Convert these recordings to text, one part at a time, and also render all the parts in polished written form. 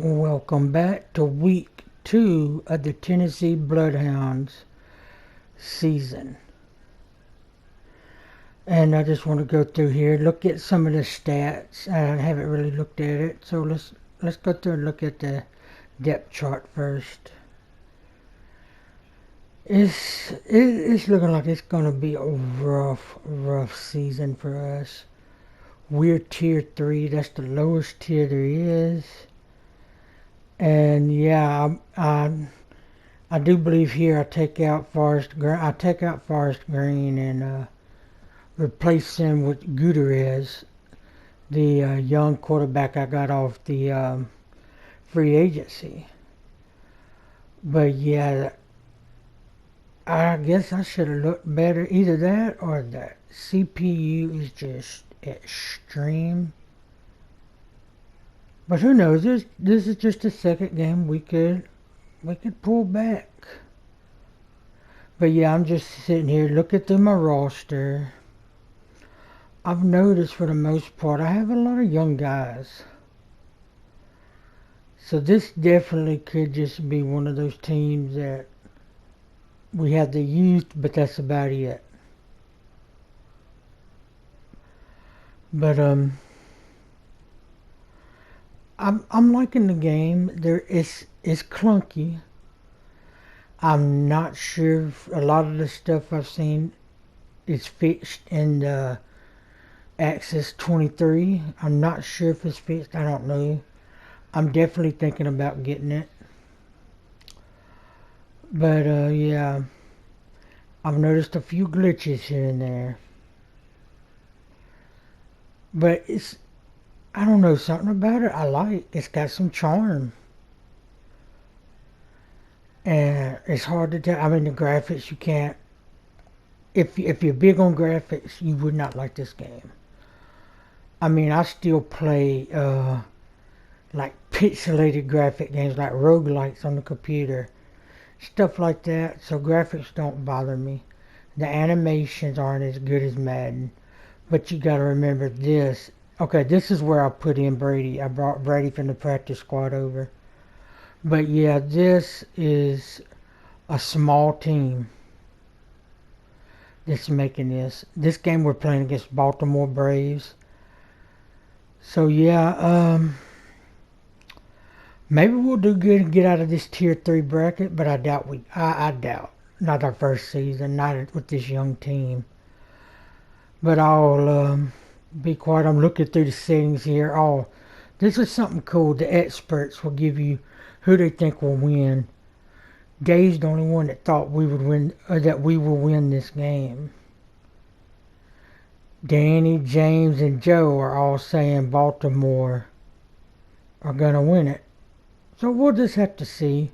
Welcome back to week 2 of the Tennessee Bloodhounds season. And I just want to go through here, look at some of the stats. I haven't really looked at it, so let's go through and look at the depth chart first. It's looking like it's gonna be a rough season for us. We're tier 3. That's the lowest tier there is. And yeah, I do believe here I take out Forrest Green and replace him with Gutierrez, the young quarterback I got off the free agency. But yeah, I guess I should have looked better. Either that or the CPU is just extreme. But who knows? This is just the second game. We could pull back. But yeah, I'm just sitting here looking through my roster. I've noticed for the most part I have a lot of young guys. So this definitely could just be one of those teams that we have the youth, but that's about it. But I'm liking the game. It's clunky. I'm not sure if a lot of the stuff I've seen is fixed in the Access 23. I'm not sure if it's fixed. I don't know. I'm definitely thinking about getting it. But yeah, I've noticed a few glitches here and there. But I don't know, something about it I like. It's got some charm. And it's hard to tell. I mean, the graphics, you can't. If you're big on graphics, you would not like this game. I mean, I still play like pixelated graphic games, like roguelikes on the computer, stuff like that. So graphics don't bother me. The animations aren't as good as Madden, but you got to remember this. Okay, this is where I put in Brady. I brought Brady from the practice squad over. But yeah, this is a small team that's making this. This game we're playing against Baltimore Braves. So yeah, maybe we'll do good and get out of this tier 3 bracket, but I doubt I doubt. Not our first season, not with this young team. But I'll be quiet. I'm looking through the settings here. Oh, this is something cool. The experts will give you who they think will win. Dave's the only one that thought we would win, that we will win this game. Danny, James, and Joe are all saying Baltimore are gonna win it. So we'll just have to see.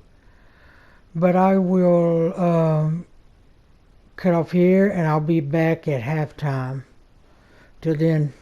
But I will cut off here, and I'll be back at halftime. Till then.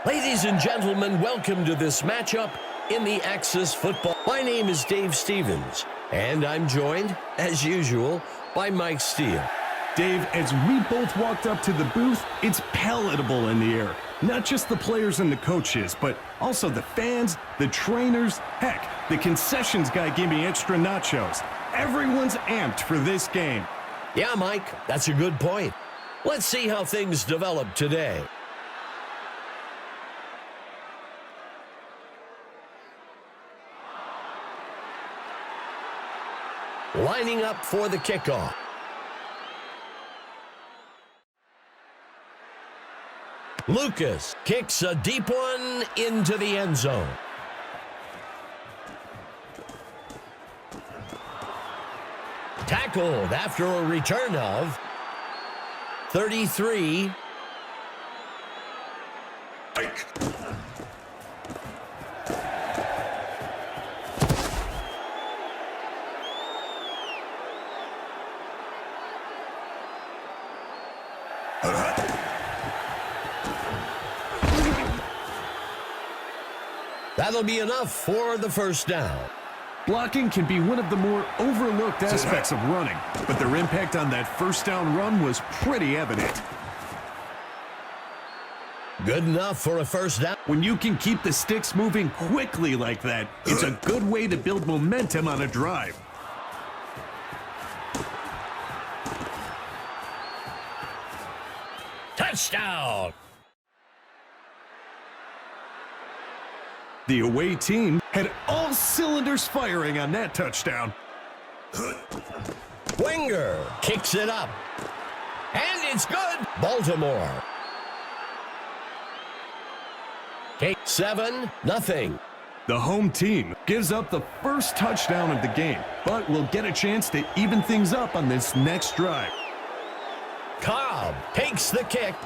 Ladies and gentlemen, welcome to this matchup in the Axis Football. My name is Dave Stevens, and I'm joined, as usual, by Mike Steele. Dave, as we both walked up to the booth, it's palatable in the air. Not just the players and the coaches, but also the fans, the trainers, heck, the concessions guy gave me extra nachos. Everyone's amped for this game. Yeah, Mike, that's a good point. Let's see how things develop today. Lining up for the kickoff. Lucas kicks a deep one into the end zone. Tackled after a return of 33 Hike. That'll be enough for the first down. Blocking can be one of the more overlooked aspects of running, but their impact on that first down run was pretty evident. Good enough for a first down. When you can keep the sticks moving quickly like that, it's a good way to build momentum on a drive. Touchdown! The away team had all cylinders firing on that touchdown. Wenger kicks it up. And it's good. Baltimore. Take 7-0. The home team gives up the first touchdown of the game, but will get a chance to even things up on this next drive. Cobb takes the kick.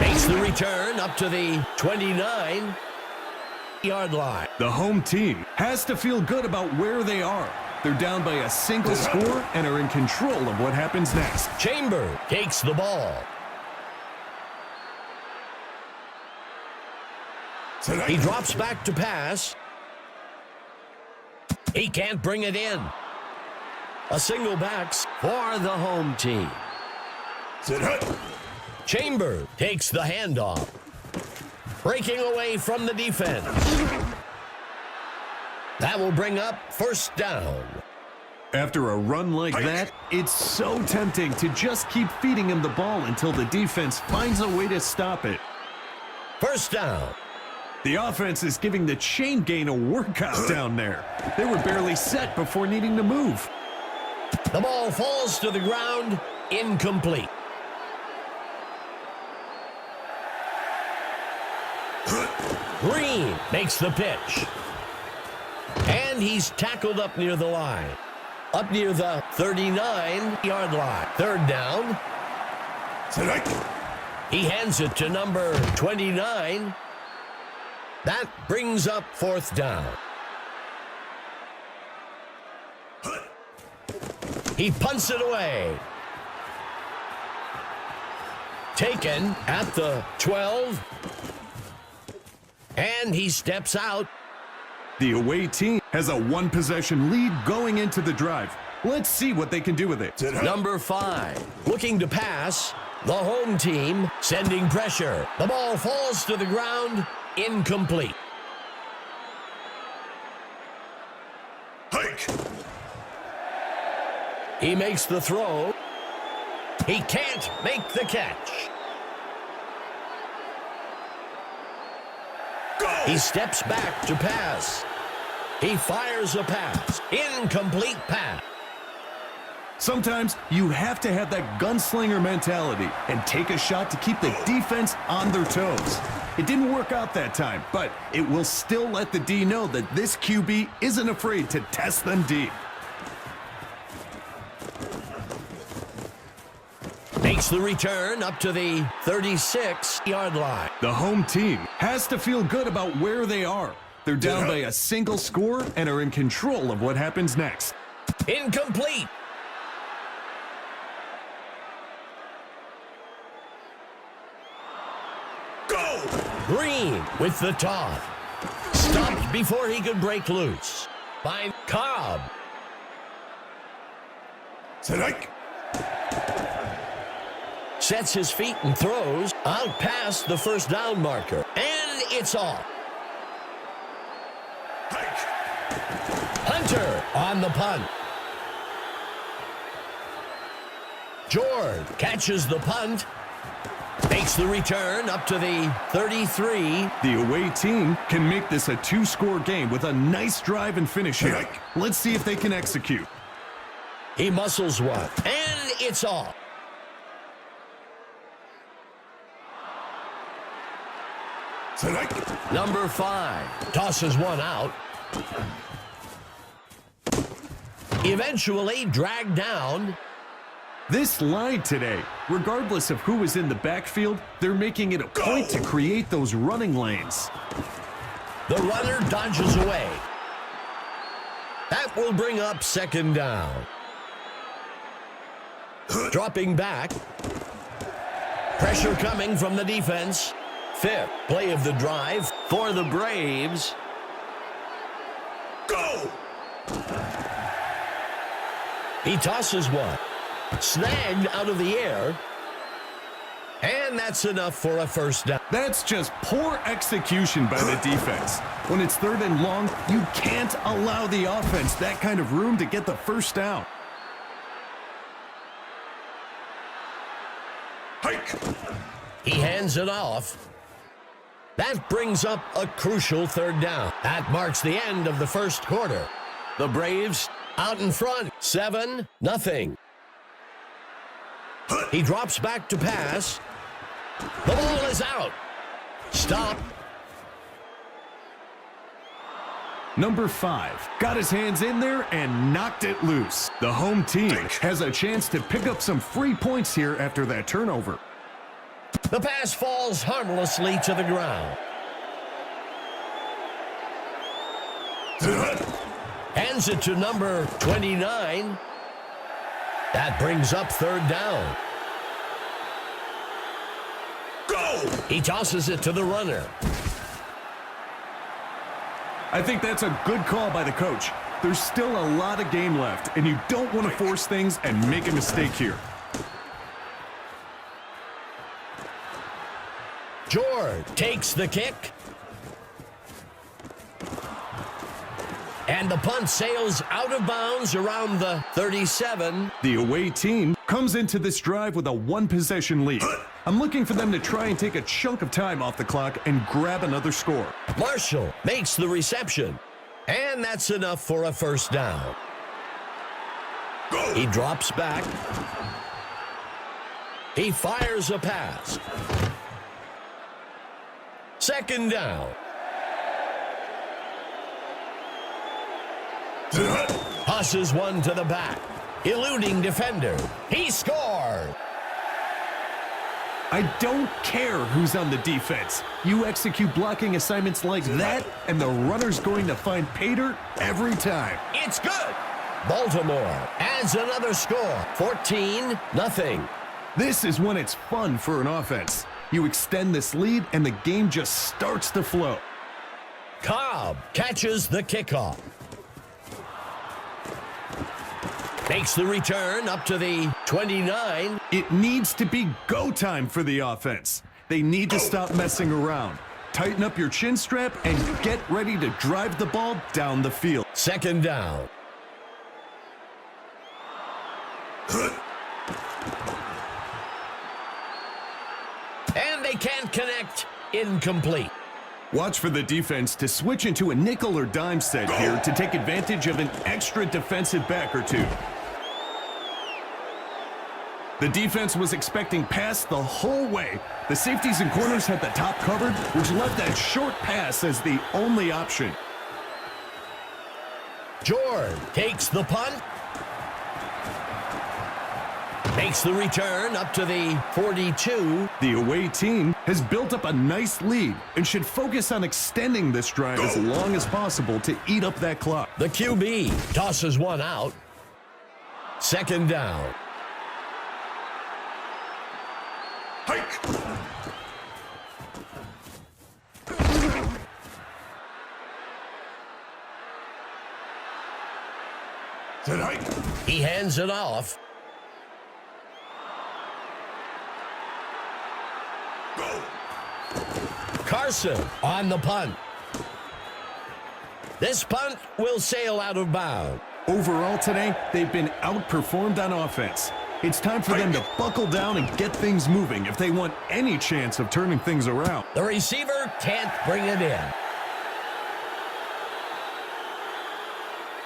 Makes the return up to the 29-yard line. The home team has to feel good about where they are. They're down by a single score and are in control of what happens next. Chamber takes the ball. He drops back to pass. He can't bring it in. A single backs for the home team. Chamber takes the handoff. Breaking away from the defense. That will bring up first down. After a run like that, it's so tempting to just keep feeding him the ball until the defense finds a way to stop it. First down. The offense is giving the chain gain a workout down there. They were barely set before needing to move. The ball falls to the ground, incomplete. Green makes the pitch. And he's tackled up near the line. Up near the 39-yard line. Third down. He hands it to number 29. That brings up fourth down. He punts it away. Taken at the 12. And he steps out. The away team has a one-possession lead going into the drive. Let's see what they can do with it. Number 5, looking to pass. The home team sending pressure. The ball falls to the ground, incomplete. Hike. He makes the throw. He can't make the catch. He steps back to pass. He fires a pass. Incomplete pass. Sometimes you have to have that gunslinger mentality and take a shot to keep the defense on their toes. It didn't work out that time, but it will still let the D know that this QB isn't afraid to test them deep. Makes the return up to the 36-yard line. The home team has to feel good about where they are. They're down by a single score and are in control of what happens next. Incomplete. Go! Green with the toss. Stopped before he could break loose. By Cobb. Strike. Sets his feet and throws out past the first down marker. And it's off. Hunter on the punt. George catches the punt. Makes the return up to the 33. The away team can make this a two-score game with a nice drive and finish here. Let's see if they can execute. He muscles one. And it's off. Number 5 tosses one out. Eventually dragged down. This line today, regardless of who is in the backfield, they're making it a point to create those running lanes. The runner dodges away. That will bring up second down. Dropping back. Pressure coming from the defense. Fifth play of the drive for the Braves. Go! He tosses one. Snagged out of the air. And that's enough for a first down. That's just poor execution by the defense. When it's third and long, you can't allow the offense that kind of room to get the first down. Hike! He hands it off. That brings up a crucial third down. That marks the end of the first quarter. The Braves out in front, 7-0. He drops back to pass. The ball is out. Stop. Number 5 got his hands in there and knocked it loose. The home team has a chance to pick up some free points here after that turnover. The pass falls harmlessly to the ground. Hands it to number 29. That brings up third down. Go! He tosses it to the runner. I think that's a good call by the coach. There's still a lot of game left, and you don't want to force things and make a mistake here. George takes the kick. And the punt sails out of bounds around the 37. The away team comes into this drive with a one-possession lead. I'm looking for them to try and take a chunk of time off the clock and grab another score. Marshall makes the reception. And that's enough for a first down. He drops back. He fires a pass. Second down. Tosses one to the back. Eluding defender. He scored. I don't care who's on the defense. You execute blocking assignments like that, and the runner's going to find pay dirt every time. It's good. Baltimore adds another score. 14-0. This is when it's fun for an offense. You extend this lead, and the game just starts to flow. Cobb catches the kickoff. Makes the return up to the 29. It needs to be go time for the offense. They need to stop messing around. Tighten up your chin strap and get ready to drive the ball down the field. Second down. And they can't connect. Incomplete. Watch for the defense to switch into a nickel or dime set here to take advantage of an extra defensive back or two. The defense was expecting pass the whole way. The safeties and corners had the top covered, which left that short pass as the only option. George takes the punt. Makes the return up to the 42. The away team has built up a nice lead and should focus on extending this drive as long as possible to eat up that clock. The QB tosses one out. Second down. Hike! He hands it off. Carson on the punt. This punt will sail out of bounds. Overall today, they've been outperformed on offense. It's time for them to buckle down and get things moving if they want any chance of turning things around. The receiver can't bring it in.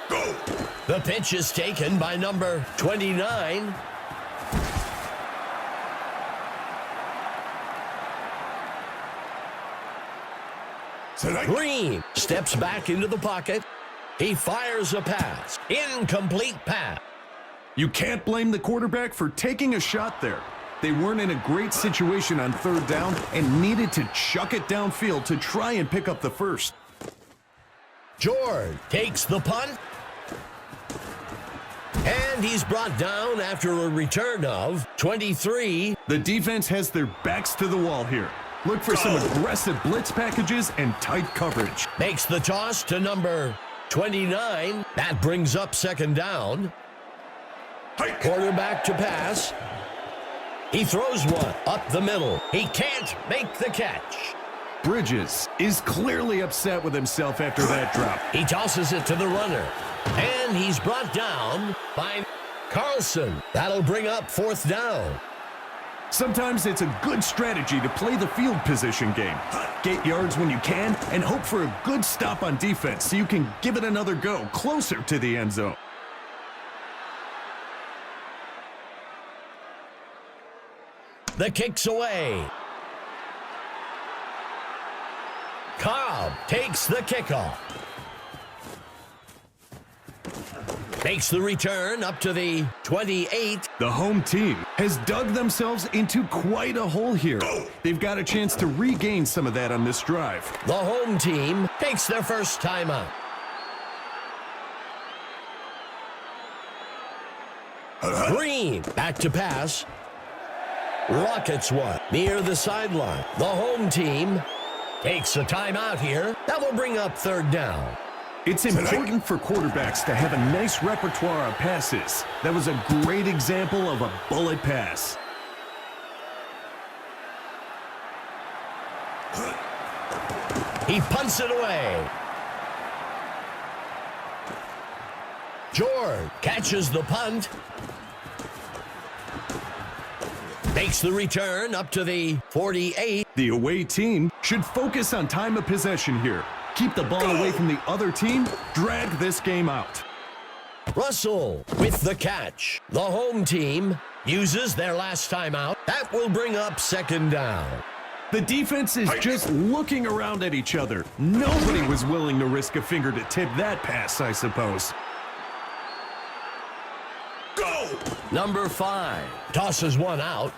Go! The pitch is taken by number 29. Green steps back into the pocket. He fires a pass. Incomplete pass. You can't blame the quarterback for taking a shot there. They weren't in a great situation on third down and needed to chuck it downfield to try and pick up the first. George takes the punt. And he's brought down after a return of 23. The defense has their backs to the wall here. Look for some aggressive blitz packages and tight coverage. Makes the toss to number 29. That brings up second down. Quarterback to pass. He throws one up the middle. He can't make the catch. Bridges is clearly upset with himself after that drop. He tosses it to the runner. And he's brought down by Carlson. That'll bring up fourth down. Sometimes it's a good strategy to play the field position game. Get yards when you can and hope for a good stop on defense so you can give it another go closer to the end zone. The kick's away. Cobb takes the kickoff. Makes the return up to the 28. The home team has dug themselves into quite a hole here. They've got a chance to regain some of that on this drive. The home team takes their first timeout. Green back to pass. Rockets one near the sideline. The home team takes a timeout here. That will bring up third down. It's important for quarterbacks to have a nice repertoire of passes. That was a great example of a bullet pass. He punts it away. George catches the punt. Makes the return up to the 48. The away team should focus on time of possession here. Keep the ball away from the other team. Drag this game out. Russell with the catch. The home team uses their last timeout. That will bring up second down. The defense is just looking around at each other. Nobody was willing to risk a finger to tip that pass, I suppose. Go! Number 5 tosses one out.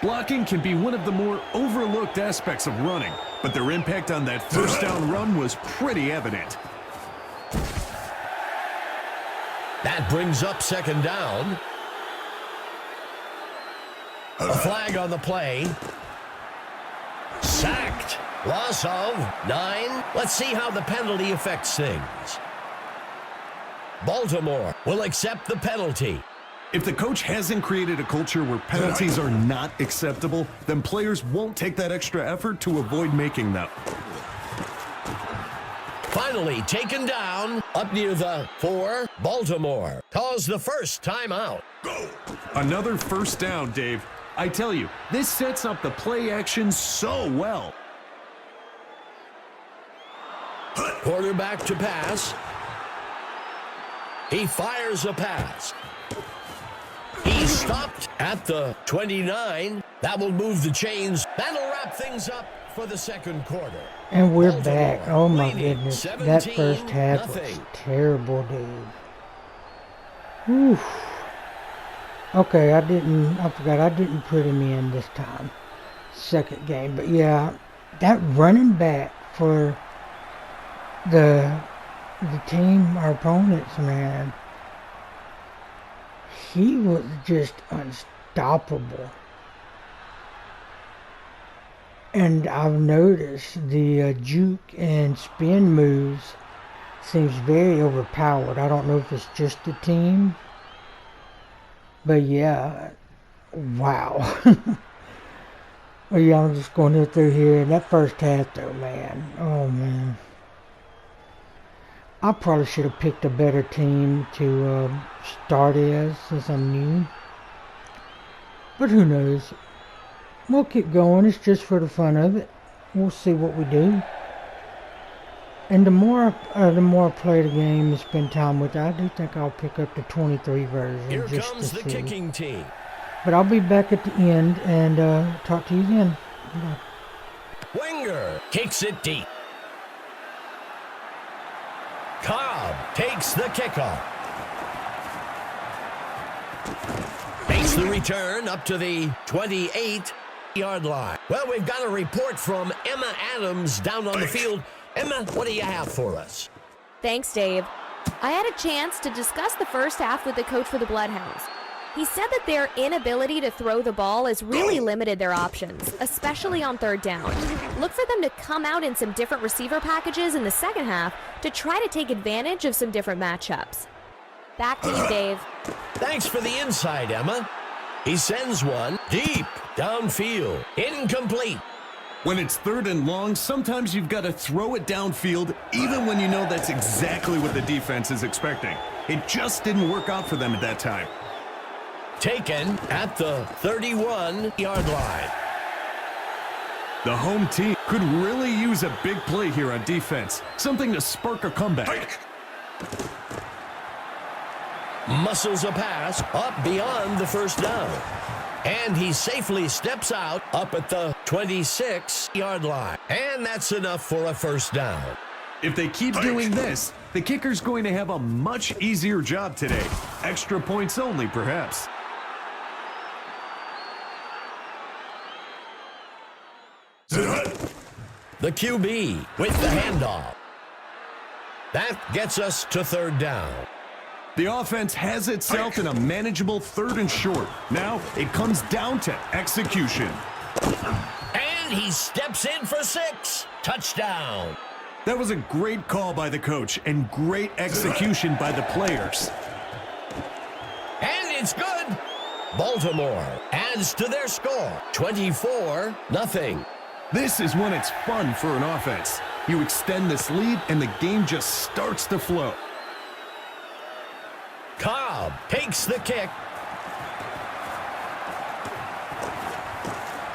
Blocking can be one of the more overlooked aspects of running, but their impact on that first down run was pretty evident. That brings up second down. A flag on the play. Sacked. Loss of 9. Let's see how the penalty affects things. Baltimore will accept the penalty. If the coach hasn't created a culture where penalties are not acceptable, then players won't take that extra effort to avoid making them. Finally taken down up near the 4. Baltimore calls the first timeout. Go! Another first down, Dave. I tell you, this sets up the play action so well. Quarterback to pass. He fires a pass. He's stopped at the 29. That will move the chains. That'll wrap things up for the second quarter. And we're Baltimore back. Oh my leading goodness. That first half was 17-0. terrible, dude. Whew. Okay, I forgot I didn't put him in this time. Second game. But yeah, that running back for the team, our opponents, man, he was just unstoppable. And I've noticed the juke and spin moves seems very overpowered. I don't know if it's just the team, but yeah, wow. Well, yeah, I'm just going through here. And that first half, though, man, oh man. I probably should have picked a better team to start as, since I'm new. But who knows? We'll keep going. It's just for the fun of it. We'll see what we do. And the more I play the game and spend time with it, I do think I'll pick up the 23 version. Here just comes to the see. kicking team. But I'll be back at the end and talk to you then. Bye. Wenger kicks it deep. Cobb takes the kickoff. Makes the return up to the 28-yard line. Well, we've got a report from Emma Adams down on the field. Emma, what do you have for us? Thanks, Dave. I had a chance to discuss the first half with the coach for the Bloodhounds. He said that their inability to throw the ball has really limited their options, especially on third down. Look for them to come out in some different receiver packages in the second half to try to take advantage of some different matchups. Back to you, Dave. Thanks for the insight, Emma. He sends one deep downfield. Incomplete. When it's third and long, sometimes you've got to throw it downfield even when you know that's exactly what the defense is expecting. It just didn't work out for them at that time. Taken at the 31-yard line. The home team could really use a big play here on defense. Something to spark a comeback. Muscles a pass up beyond the first down. And he safely steps out up at the 26-yard line. And that's enough for a first down. If they keep doing this, the kicker's going to have a much easier job today. Extra points only, perhaps. The QB with the handoff. That gets us to third down. The offense has itself in a manageable third and short. Now it comes down to execution. And he steps in for 6. Touchdown. That was a great call by the coach and great execution by the players. And it's good. Baltimore adds to their score, 24-0. This is when it's fun for an offense. You extend this lead and the game just starts to flow. Cobb takes the kick.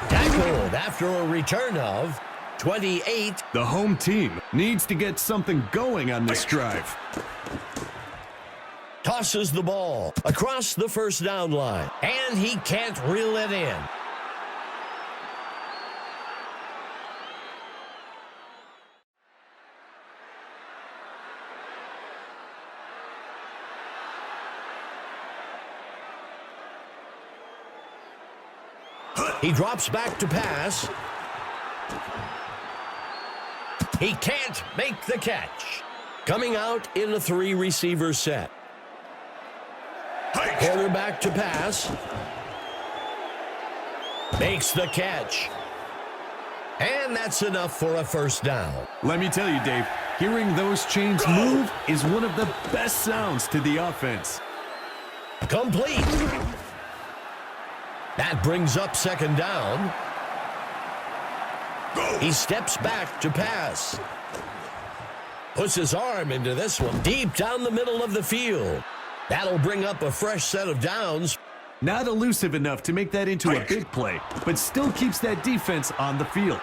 Tackled after a return of 28. The home team needs to get something going on this drive. Tosses the ball across the first down line, and he can't reel it in. He drops back to pass. He can't make the catch. Coming out in a 3-receiver set. Quarterback to pass. Makes the catch. And that's enough for a first down. Let me tell you, Dave, hearing those chains move is one of the best sounds to the offense. Complete. That brings up second down. He steps back to pass. Puts his arm into this one. Deep down the middle of the field. That'll bring up a fresh set of downs. Not elusive enough to make that into a big play, but still keeps that defense on the field.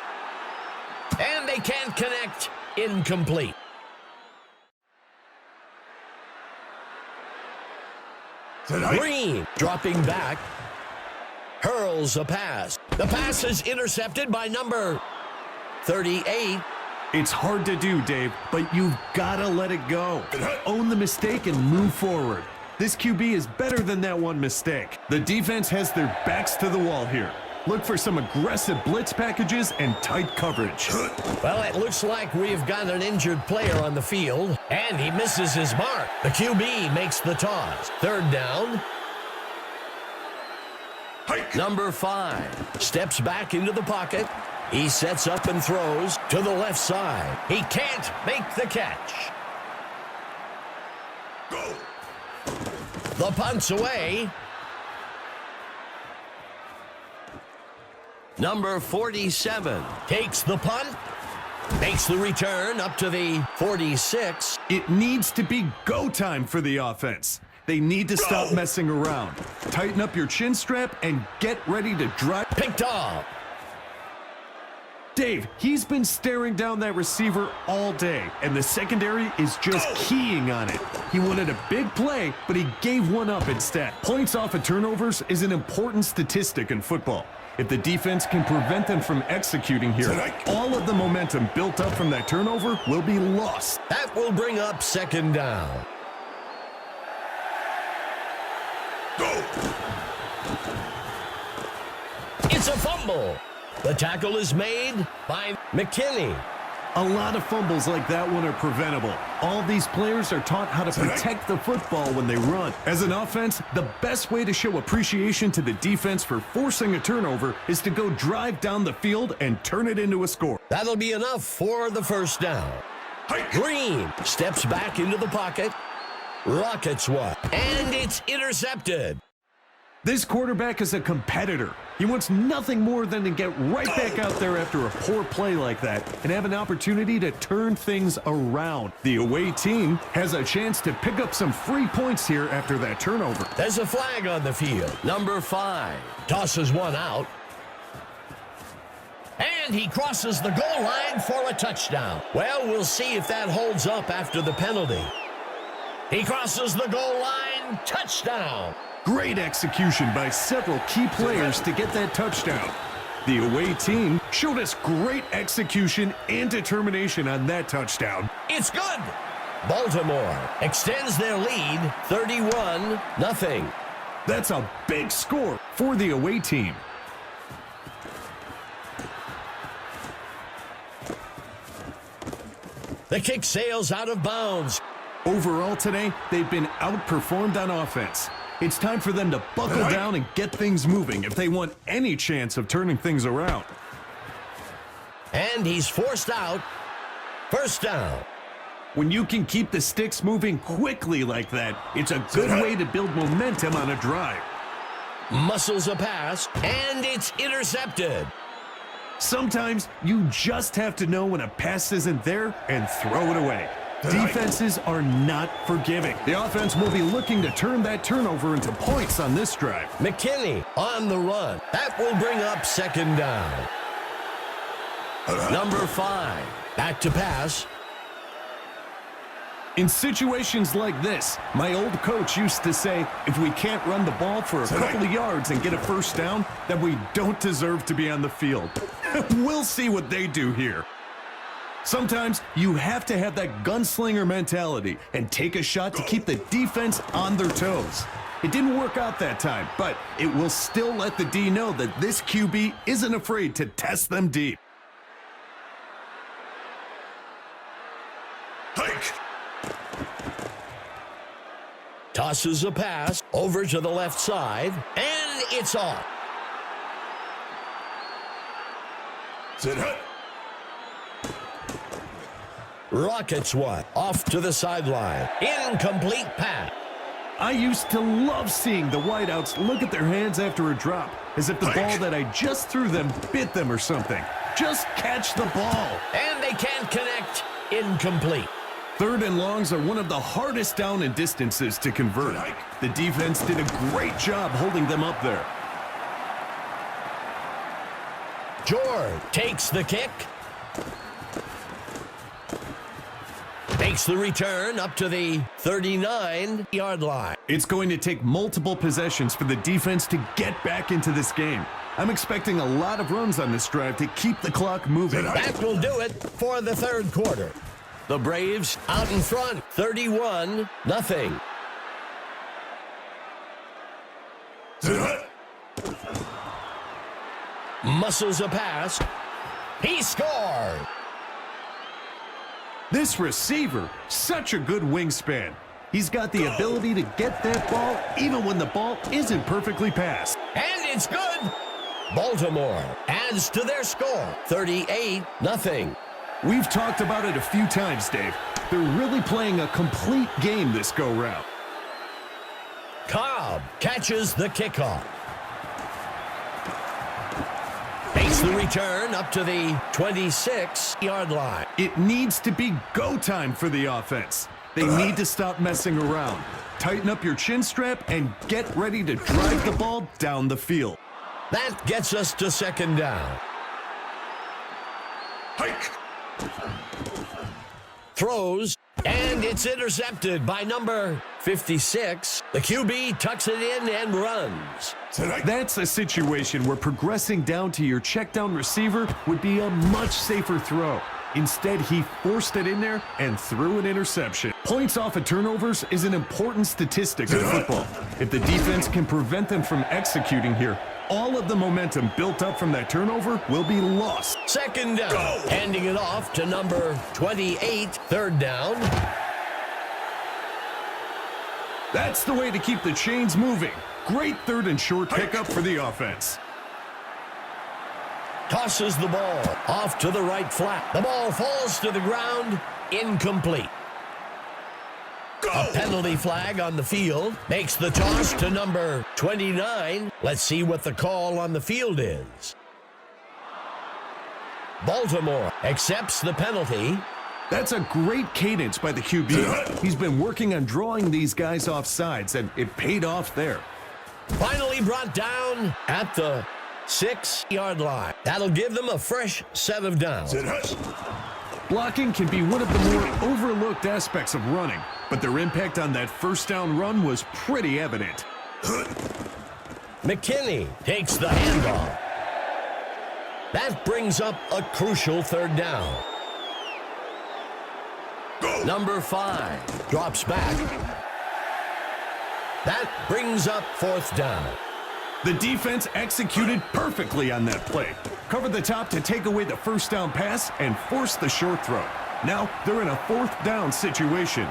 And they can't connect. Incomplete. Green dropping back. Hurls a pass. The pass is intercepted by number 38. It's hard to do, Dave, but you've got to let it go. Own the mistake and move forward. This QB is better than that one mistake. The defense has their backs to the wall here. Look for some aggressive blitz packages and tight coverage. Well, it looks like we've got an injured player on the field, and he misses his mark. The QB makes the toss. Third down. Number 5 steps back into the pocket. He sets up and throws to the left side. He can't make the catch. The punt's away. Number 47 takes the punt, makes the return up to the 46. It needs to be go time for the offense. They need to stop messing around. Tighten up your chin strap and get ready to drive. Picked off. Dave, he's been staring down that receiver all day, and the secondary is just keying on it. He wanted a big play, but he gave one up instead. Points off of turnovers is an important statistic in football. If the defense can prevent them from executing here, all of the momentum built up from that turnover will be lost. That will bring up second down. Go! It's a fumble. The tackle is made by McKinney. A lot of fumbles like that one are preventable. All these players are taught how to protect the football when they run. As an offense, the best way to show appreciation to the defense for forcing a turnover is to go drive down the field and turn it into a score. That'll be enough for the first down. Green steps back into the pocket. Rockets one. And it's intercepted. This quarterback is a competitor. He wants nothing more than to get right back out there after a poor play like that and have an opportunity to turn things around. The away team has a chance to pick up some free points here after that turnover. There's a flag on the field. Number 5 tosses one out. And he crosses the goal line for a touchdown. Well, we'll see if that holds up after the penalty. He crosses the goal line. Touchdown. Great execution by several key players to get that touchdown. The away team showed us great execution and determination on that touchdown. It's good. Baltimore extends their lead 31-0. That's a big score for the away team. The kick sails out of bounds. Overall today, they've been outperformed on offense. It's time for them to buckle down and get things moving if they want any chance of turning things around. And he's forced out. First down. When you can keep the sticks moving quickly like that, it's a good way to build momentum on a drive. Muscles a pass, and it's intercepted. Sometimes you just have to know when a pass isn't there and throw it away. Defenses are not forgiving. The offense will be looking to turn that turnover into points on this drive. McKinney on the run. That will bring up second down. Number 5, back to pass. In situations like this, my old coach used to say, if we can't run the ball for a couple of yards and get a first down, then we don't deserve to be on the field. We'll see what they do here. Sometimes you have to have that gunslinger mentality and take a shot to keep the defense on their toes. It didn't work out that time, but it will still let the D know that this QB isn't afraid to test them deep. Hike! Tosses a pass over to the left side, and it's off. Sit hut! Rockets one, off to the sideline. Incomplete pass. I used to love seeing the wideouts look at their hands after a drop, as if the ball that I just threw them bit them or something. Just catch the ball. And they can't connect. Incomplete. Third and longs are one of the hardest down and distances to convert. The defense did a great job holding them up there. George takes the kick. Makes the return up to the 39-yard line. It's going to take multiple possessions for the defense to get back into this game. I'm expecting a lot of runs on this drive to keep the clock moving. That will do it for the third quarter. The Braves out in front, 31-0. Muscles a pass. He scored. This receiver, such a good wingspan. He's got the ability to get that ball even when the ball isn't perfectly passed. And it's good. Baltimore adds to their score, 38-0. We've talked about it a few times, Dave. They're really playing a complete game this go-round. Cobb catches the kickoff. Makes the return up to the 26-yard line. It needs to be go time for the offense. They need to stop messing around. Tighten up your chin strap and get ready to drive the ball down the field. That gets us to second down. Hike. Throws, and it's intercepted by number 56. The QB tucks it in and runs. That's a situation where progressing down to your check down receiver would be a much safer throw. Instead, he forced it in there and threw an interception. Points off of turnovers is an important statistic in football. If the defense can prevent them from executing here, all of the momentum built up from that turnover will be lost. Second down, handing it off to number 28. Third down. That's the way to keep the chains moving. Great third and short pickup for the offense. Tosses the ball off to the right flat. The ball falls to the ground, incomplete. A penalty flag on the field makes the toss to number 29. Let's see what the call on the field is. Baltimore accepts the penalty. That's a great cadence by the QB. He's been working on drawing these guys off sides, and it paid off there. Finally brought down at the 6-yard line. That'll give them a fresh set of downs. Blocking can be one of the more overlooked aspects of running, but their impact on that first down run was pretty evident. McKinney takes the handoff. That brings up a crucial third down. Number 5 drops back. That brings up fourth down. The defense executed perfectly on that play. Covered the top to take away the first down pass and force the short throw. Now they're in a fourth down situation.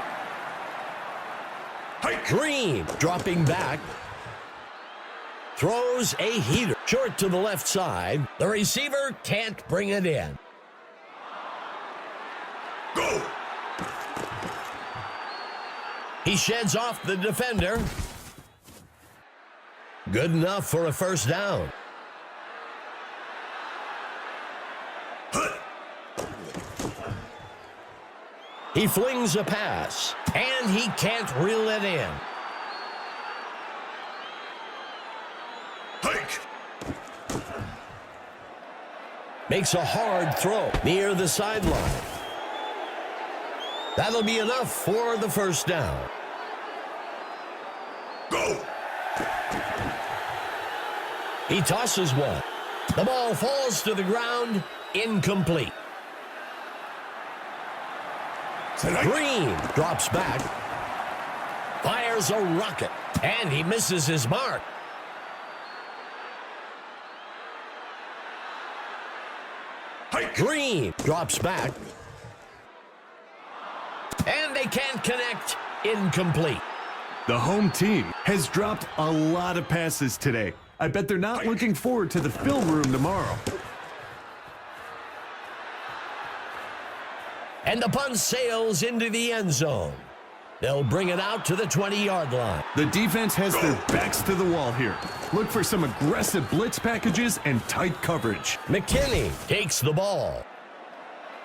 Green dropping back. Throws a heater short to the left side. The receiver can't bring it in. Go. He sheds off the defender. Good enough for a first down. He flings a pass, and he can't reel it in. Hike. Makes a hard throw near the sideline. That'll be enough for the first down. Go. He tosses one. The ball falls to the ground, incomplete. Green drops back, fires a rocket, and he misses his mark. Green drops back, and they can't connect, incomplete. The home team has dropped a lot of passes today. I bet they're not looking forward to the film room tomorrow. And the punt sails into the end zone. They'll bring it out to the 20-yard line. The defense has their backs to the wall here. Look for some aggressive blitz packages and tight coverage. McKinney takes the ball.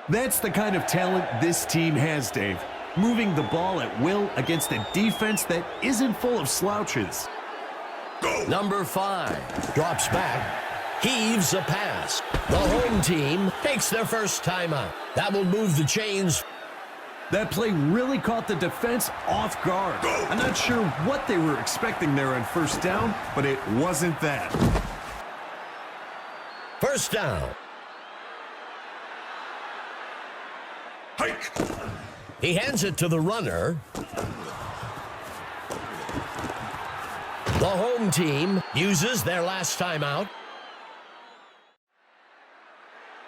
That's the kind of talent this team has, Dave. Moving the ball at will against a defense that isn't full of slouches. Number 5 drops back, heaves a pass. The home team takes their first timeout. That will move the chains. That play really caught the defense off guard. I'm not sure what they were expecting there on first down, but it wasn't that. First down. Hike. He hands it to the runner. The home team uses their last timeout.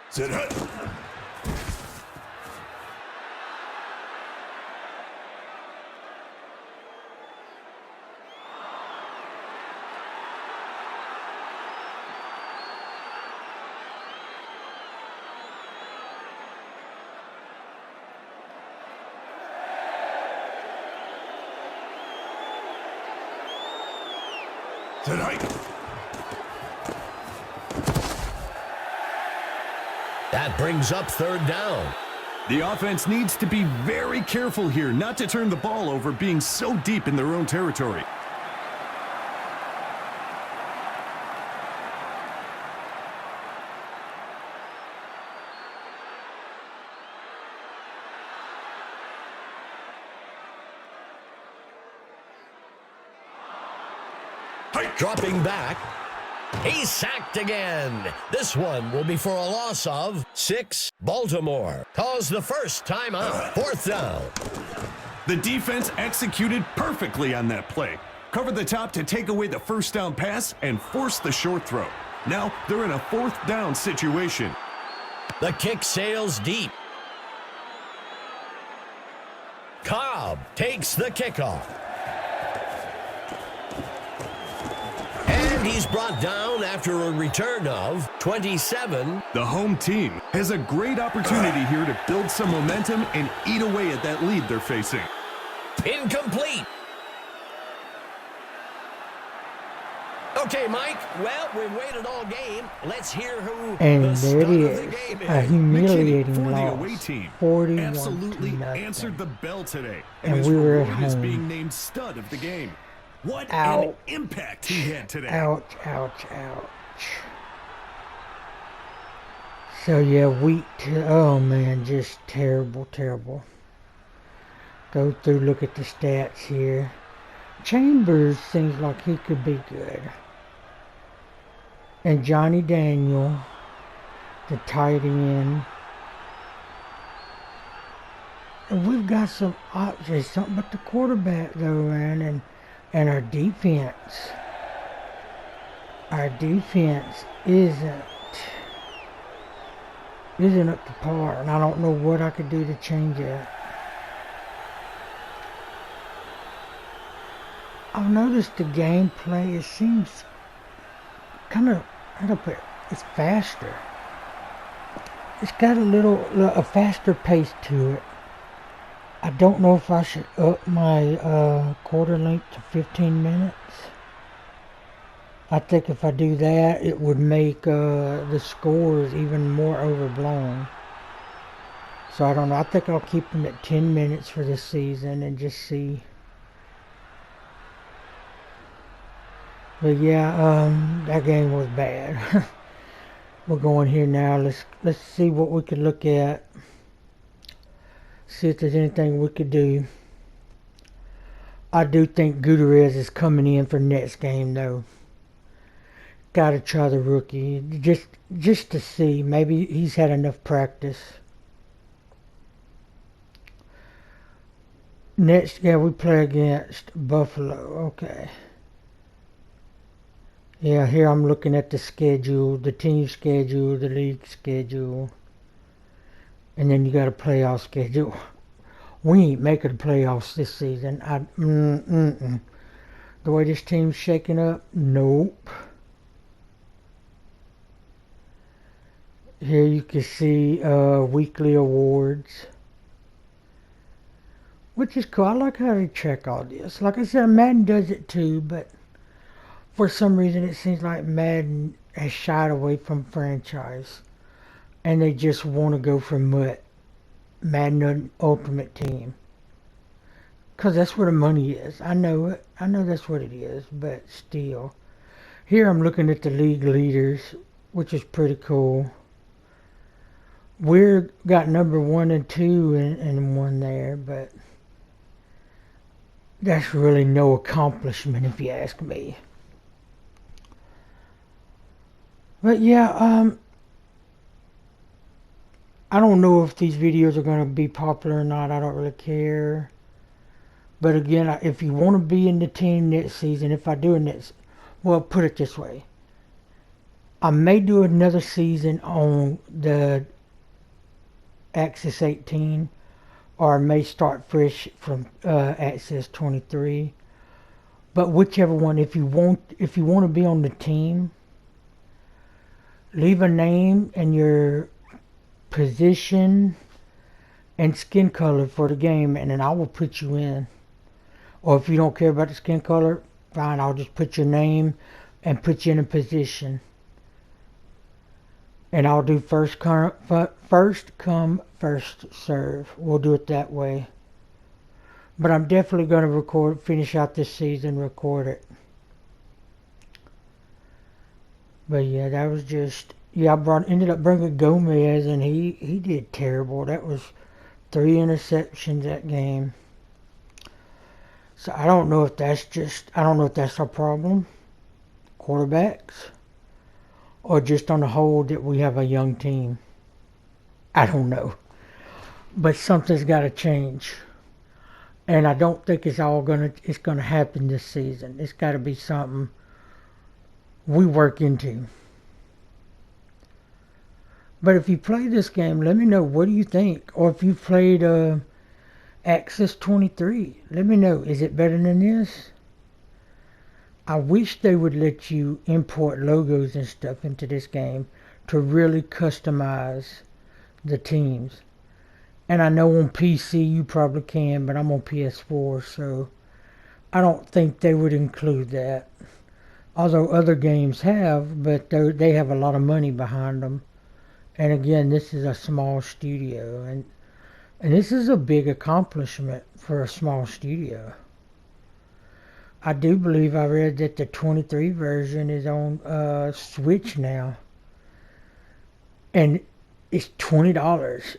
Sit hut. Tonight. That brings up third down. The offense needs to be very careful here not to turn the ball over being so deep in their own territory. Hike. Dropping back. He's sacked again. This one will be for a loss of 6. Baltimore calls the first timeout. 4th down. The defense executed perfectly on that play. Covered the top to take away the first down pass and force the short throw. Now they're in a 4th down situation. The kick sails deep. Cobb takes the kickoff. And he's brought down after a return of 27. The home team has a great opportunity here to build some momentum and eat away at that lead they're facing. Incomplete. Okay, Mike. Well, we've waited all game. Let's hear who And the there star it of the is, game a is. humiliating For the loss, away team, 41 absolutely to nothing. answered the bell today, And is we were at rewarded as home. being named stud of the game. What an Ouch. impact he had today. Ouch, ouch, ouch. So yeah, oh man, just terrible, terrible. Go through, look at the stats here. Chambers seems like he could be good. And Johnny Daniel, the tight end. And we've got some options, something but the quarterback though, man, and our defense. Our defense isn't up to par, and I don't know what I could do to change that. I've noticed the gameplay, it seems kind of, how to put it, it's faster. It's got a faster pace to it. I don't know if I should up my quarter length to 15 minutes. I think if I do that, it would make the scores even more overblown. So I don't know. I think I'll keep them at 10 minutes for this season and just see. But yeah, that game was bad. We're going here now. Let's see what we can look at. See if there's anything we could do. I do think Gutierrez is coming in for next game though. Gotta try the rookie just to see. Maybe he's had enough practice. Next, yeah, we play against Buffalo. Okay. Yeah, here I'm looking at the schedule, the team schedule, the league schedule. And then you got a playoff schedule. We ain't making the playoffs this season. The way this team's shaking up, nope. Here you can see weekly awards, which is cool. I like how they check all this. Like I said, Madden does it too, but for some reason it seems like Madden has shied away from franchise, and they just want to go for Madden Ultimate Team, because that's where the money is. I know it. I know that's what it is, but still. Here I'm looking at the league leaders, which is pretty cool. We're got number 1 and 2 and 1 there, but that's really no accomplishment if you ask me. But yeah, I don't know if these videos are going to be popular or not. I don't really care. But again, if you want to be in the team next season, if I do well, put it this way. I may do another season on the Axis 18, or I may start fresh from Axis 23. But whichever one, if you want to be on the team, leave a name and your position and skin color for the game, and then I will put you in. Or if you don't care about the skin color, fine, I'll just put your name and put you in a position. And I'll do first come, first serve. We'll do it that way. But I'm definitely going to finish out this season, record it. But yeah, that was just, yeah, ended up bringing Gomez, and he did terrible. That was 3 interceptions that game. So I don't know if that's our problem. quarterbacks, or just on the whole that we have a young team. I don't know. But something's got to change. And I don't think it's gonna happen this season. It's got to be something we work into. But if you play this game, let me know, what do you think? Or if you played Access 23, let me know, is it better than this? I wish they would let you import logos and stuff into this game to really customize the teams. And I know on PC you probably can, but I'm on PS4, so I don't think they would include that. Although other games have, but they have a lot of money behind them. And again, this is a small studio, and this is a big accomplishment for a small studio. I do believe I read that the 23 version is on Switch now. And it's $20.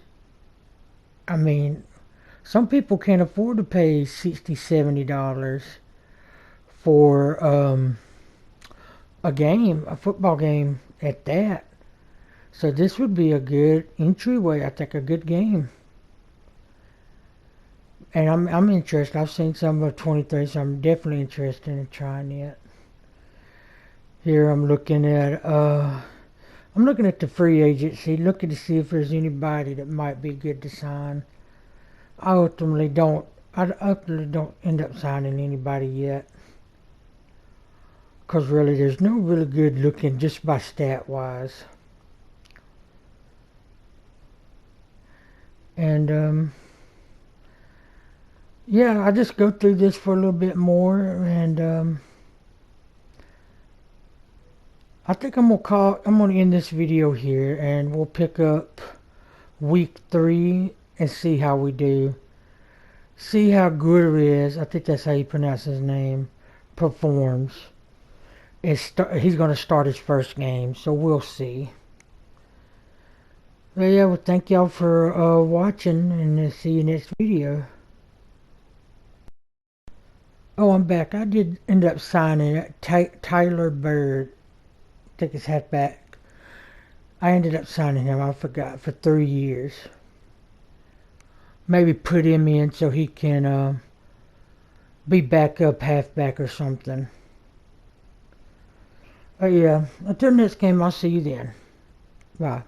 I mean, some people can't afford to pay $60, $70 for a football game at that. So this would be a good entryway, I think, a good game. And I'm interested. I've seen some of 23, so I'm definitely interested in trying it. Here I'm looking at the free agency, looking to see if there's anybody that might be good to sign. I ultimately don't end up signing anybody yet. Because really, there's no really good looking just by stat wise. And yeah, I just go through this for a little bit more, and I think I'm gonna end this video here, and we'll pick up week 3 and see how we do. See how Gutierrez, I think that's how you pronounce his name, performs. He's going to start his first game, so we'll see. But yeah, well, thank y'all for watching, and see you next video. Oh, I'm back. I did end up signing Tyler Bird. Take his hat back. I ended up signing him, I forgot, for 3 years. Maybe put him in so he can be backup halfback or something. But yeah, until next game, I'll see you then. Bye.